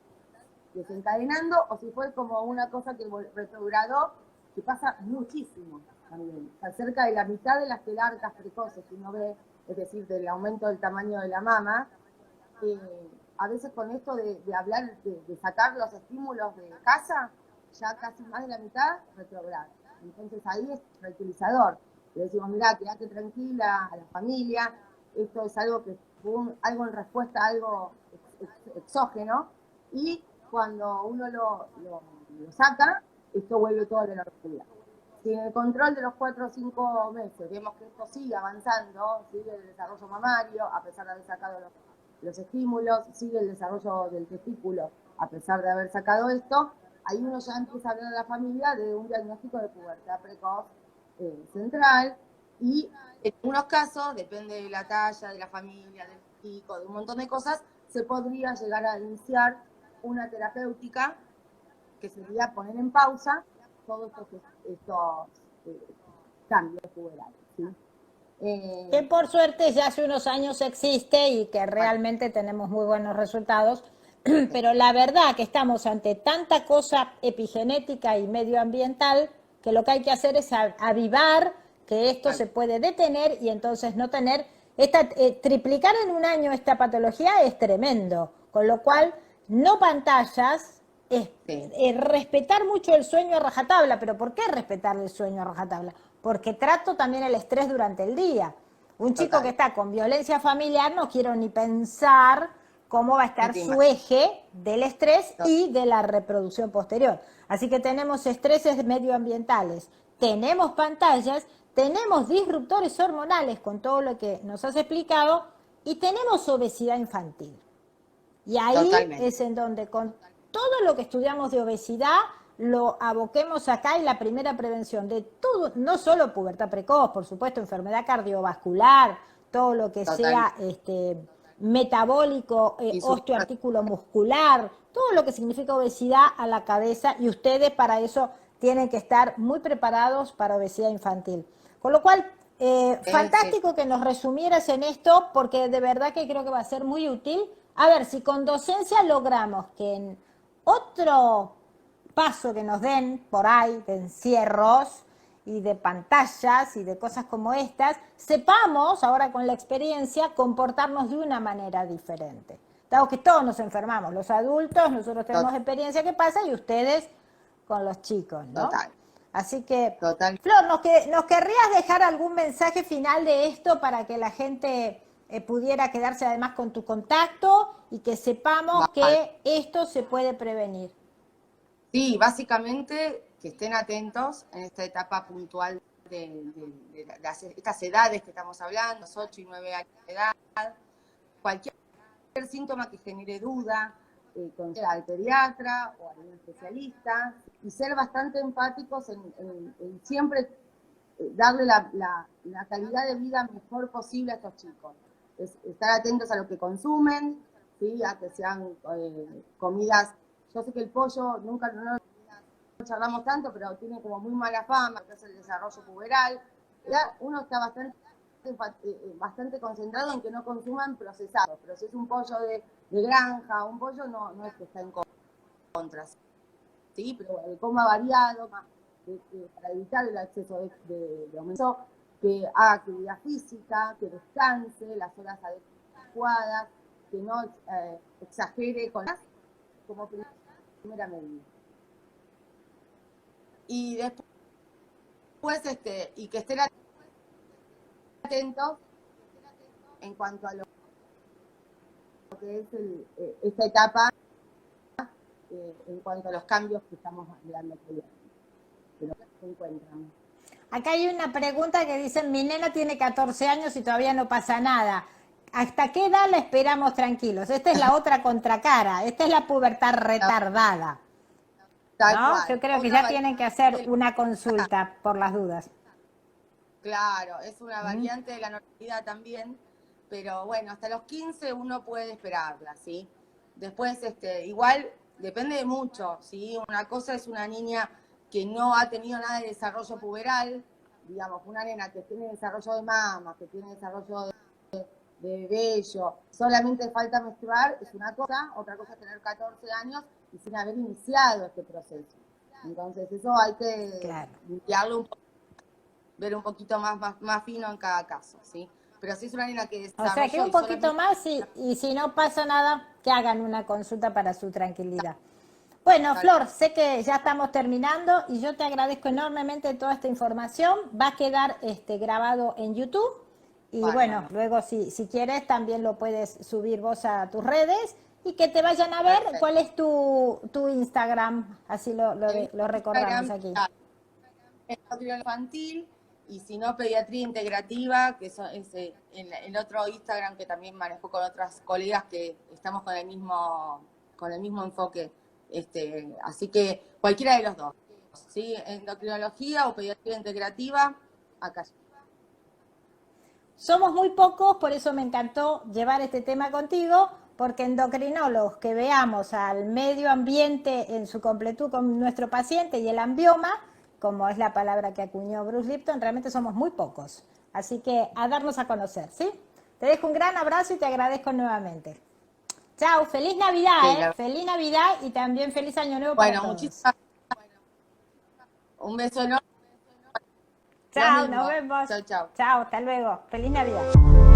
desencadenando o si fue como una cosa que retrogradó, que pasa muchísimo también. O sea, cerca de la mitad de las telarcas precoces que uno ve, es decir, del aumento del tamaño de la mama, a veces con esto de hablar, de sacar los estímulos de casa, ya casi más de la mitad retrograda. Entonces ahí es tranquilizador. Le decimos, mirá, quédate tranquila a la familia, esto es algo que fue algo en respuesta a algo exógeno, y cuando uno lo saca, esto vuelve todo a la normalidad. Si en el control de los 4 o 5 meses vemos que esto sigue avanzando, sigue el desarrollo mamario, a pesar de haber sacado los estímulos, sigue el desarrollo del testículo, a pesar de haber sacado esto, ahí uno ya empieza a hablar a la familia de un diagnóstico de pubertad precoz central, y en algunos casos, depende de la talla, de la familia, del chico, de un montón de cosas, se podría llegar a iniciar una terapéutica que sería poner en pausa todos estos cambios puberales, ¿sí? Que por suerte ya hace unos años existe y que realmente tenemos muy buenos resultados, pero la verdad que estamos ante tanta cosa epigenética y medioambiental que lo que hay que hacer es avivar que esto se puede detener y entonces no tener triplicar en un año esta patología es tremendo, con lo cual no pantallas, respetar mucho el sueño a rajatabla. ¿Pero por qué respetar el sueño a rajatabla? Porque trato también el estrés durante el día. Un chico que está con violencia familiar, no quiero ni pensar cómo va a estar su eje del estrés y de la reproducción posterior. Así que tenemos estreses medioambientales, tenemos pantallas, tenemos disruptores hormonales con todo lo que nos has explicado y tenemos obesidad infantil. Y ahí es en donde con todo lo que estudiamos de obesidad lo aboquemos acá, y la primera prevención de todo, no solo pubertad precoz, por supuesto, enfermedad cardiovascular, todo lo que sea metabólico, osteoartículo muscular, todo lo que significa obesidad a la cabeza, y ustedes para eso tienen que estar muy preparados para obesidad infantil. Con lo cual, fantástico que nos resumieras en esto, porque de verdad que creo que va a ser muy útil. A ver si con docencia logramos que en otro paso que nos den por ahí de encierros y de pantallas y de cosas como estas, sepamos ahora con la experiencia comportarnos de una manera diferente. Dado que todos nos enfermamos, los adultos, nosotros tenemos experiencia que pasa, y ustedes con los chicos, ¿no? Total. Así que, Flor, ¿nos querrías dejar algún mensaje final de esto para que la gente pudiera quedarse además con tu contacto y que sepamos que esto se puede prevenir? Sí, básicamente que estén atentos en esta etapa puntual de estas edades que estamos hablando, 8 y 9 años de edad. Cualquier síntoma que genere duda, consultar al pediatra o a algún especialista, y ser bastante empáticos en siempre darle la calidad de vida mejor posible a estos chicos. Estar atentos a lo que consumen, ¿sí? A que sean comidas. Yo sé que el pollo nunca no lo charlamos tanto, pero tiene como muy mala fama, que es el desarrollo puberal. Ya uno está bastante concentrado en que no consuman procesados, pero si es un pollo de granja, un pollo no es que está en contra, ¿sí? Pero bueno, que coma variado, para evitar el exceso de aumento, que haga actividad física, que descanse las horas adecuadas, que no exagere con las como primera medida. Y después, y que estén atentos en cuanto a lo que es esta etapa, en cuanto a los cambios que estamos hablando, que se encuentran. Acá hay una pregunta que dice: mi nena tiene 14 años y todavía no pasa nada. ¿Hasta qué edad la esperamos tranquilos? Esta es la otra contracara, esta es la pubertad retardada. ¿No? Yo creo que ya tienen que hacer una consulta por las dudas. Claro, es una variante de la normalidad también, pero bueno, hasta los 15 uno puede esperarla, ¿sí? Después, igual depende de mucho, ¿sí? Una cosa es una niña que no ha tenido nada de desarrollo puberal, digamos, una nena que tiene desarrollo de mama, que tiene desarrollo de vello, solamente falta menstruar, es una cosa, otra cosa es tener 14 años y sin haber iniciado este proceso. Entonces eso hay que limpiarlo un poco, ver un poquito más fino en cada caso, ¿sí? Pero si es una nena que desarrolla... O sea, que un poquito más y si no pasa nada, que hagan una consulta para su tranquilidad. Bueno, Flor, sé que ya estamos terminando y yo te agradezco enormemente toda esta información. Va a quedar grabado en YouTube y bueno, Bárbaro. luego si quieres también lo puedes subir vos a tus redes y que te vayan a ver Perfecto. cuál es tu Instagram, así En lo recordamos Instagram aquí. endocrino infantil y si no, pediatría integrativa, que es el otro Instagram que también manejo con otras colegas que estamos con el mismo enfoque. Así que cualquiera de los dos, ¿sí? Endocrinología o pediatría integrativa, acá. Somos muy pocos, por eso me encantó llevar este tema contigo, porque endocrinólogos que veamos al medio ambiente en su completud con nuestro paciente y el ambioma, como es la palabra que acuñó Bruce Lipton, realmente somos muy pocos. Así que a darnos a conocer, ¿sí? Te dejo un gran abrazo y te agradezco nuevamente. Chao, feliz Navidad, ¿eh? Feliz Navidad y también feliz Año Nuevo para Bueno, todos. muchísimas un beso enorme. Lo Chao, nos mismo. vemos. Chau, chau. Chao, hasta luego. Feliz Navidad.